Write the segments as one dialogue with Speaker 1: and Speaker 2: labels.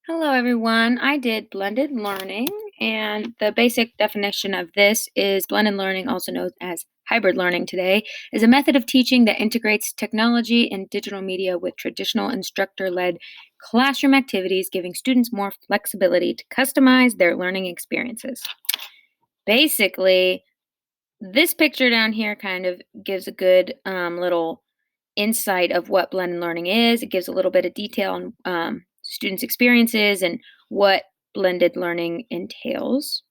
Speaker 1: Hello, everyone. I did blended learning, and the basic definition of this is blended learning, also known as hybrid learning today, is a method of teaching that integrates technology and digital media with traditional instructor led classroom activities, giving students more flexibility to customize their learning experiences. Basically, this picture down here kind of gives a good little insight of what blended learning is. It gives a little bit of detail on students' experiences and what blended learning entails.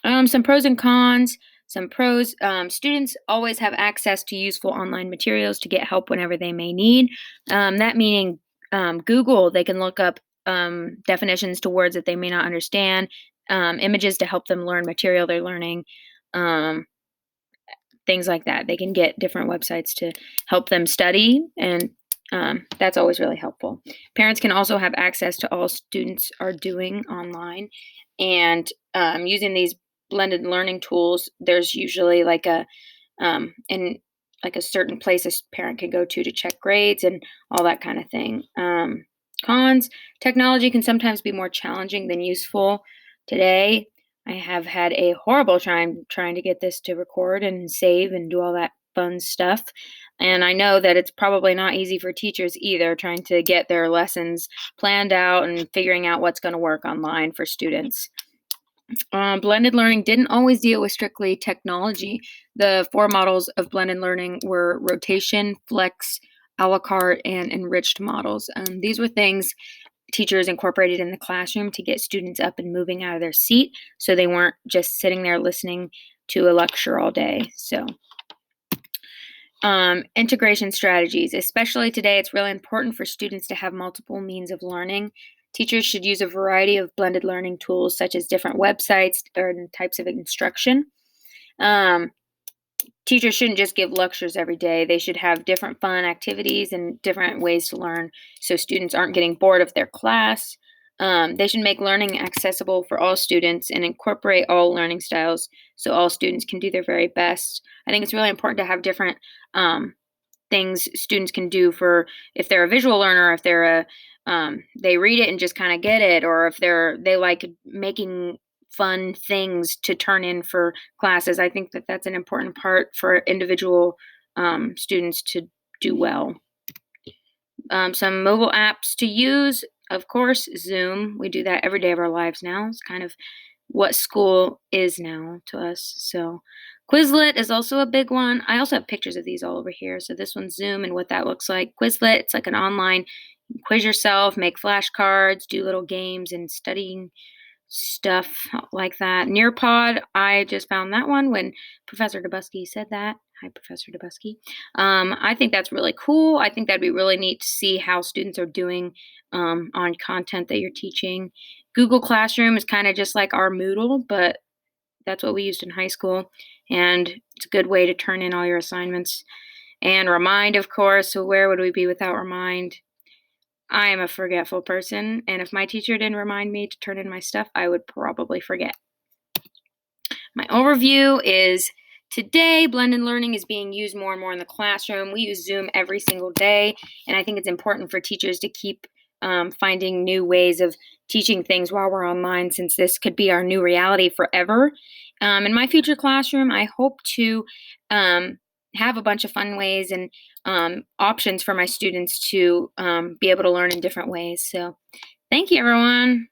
Speaker 1: Some pros and cons. Some pros, students always have access to useful online materials to get help whenever they may need. That meaning Google, they can look up definitions to words that they may not understand, images to help them learn material they're learning. Um, Things like that. They can get different websites to help them study, and that's always really helpful. Parents can also have access to all students are doing online, and using these blended learning tools, there's usually like in like a certain place a parent can go to check grades and all that kind of thing. Cons: technology can sometimes be more challenging than useful. Today, I have had a horrible time trying to get this to record and save and do all that fun stuff. And I know that it's probably not easy for teachers either, trying to get their lessons planned out and figuring out what's going to work online for students. Blended learning didn't always deal with strictly technology. The four models of blended learning were rotation, flex, a la carte, and enriched models. These were things teachers incorporated in the classroom to get students up and moving out of their seat so they weren't just sitting there listening to a lecture all day. So, integration strategies, especially today, it's really important for students to have multiple means of learning. Teachers should use a variety of blended learning tools, such as different websites or types of instruction. Um, Teachers shouldn't just give lectures every day. They should have different fun activities and different ways to learn so students aren't getting bored of their class. They should make learning accessible for all students and incorporate all learning styles so all students can do their very best. I think it's really important to have different things students can do for if they're a visual learner, if they're they read it and just kind of get it, or if they like making fun things to turn in for classes. I think that that's an important part for individual students to do well. Some mobile apps to use, of course, Zoom. We do that every day of our lives now. It's kind of what school is now to us. So Quizlet is also a big one. I also have pictures of these all over here. So this one's Zoom and what that looks like. Quizlet, it's like an online quiz yourself, make flashcards, do little games and studying stuff like that. Nearpod, I just found that one when Professor Dubusky said that. Hi, Professor Dubusky. I think that's really cool. I think that'd be really neat to see how students are doing on content that you're teaching. Google Classroom is kind of just like our Moodle, but that's what we used in high school, and it's a good way to turn in all your assignments. And Remind, of course. So where would we be without Remind? I am a forgetful person, and if my teacher didn't remind me to turn in my stuff, I would probably forget. My overview is today, blended learning is being used more and more in the classroom. We use Zoom every single day, and I think it's important for teachers to keep finding new ways of teaching things while we're online, since this could be our new reality forever. In my future classroom, I hope to have a bunch of fun ways and options for my students to be able to learn in different ways. So thank you, everyone.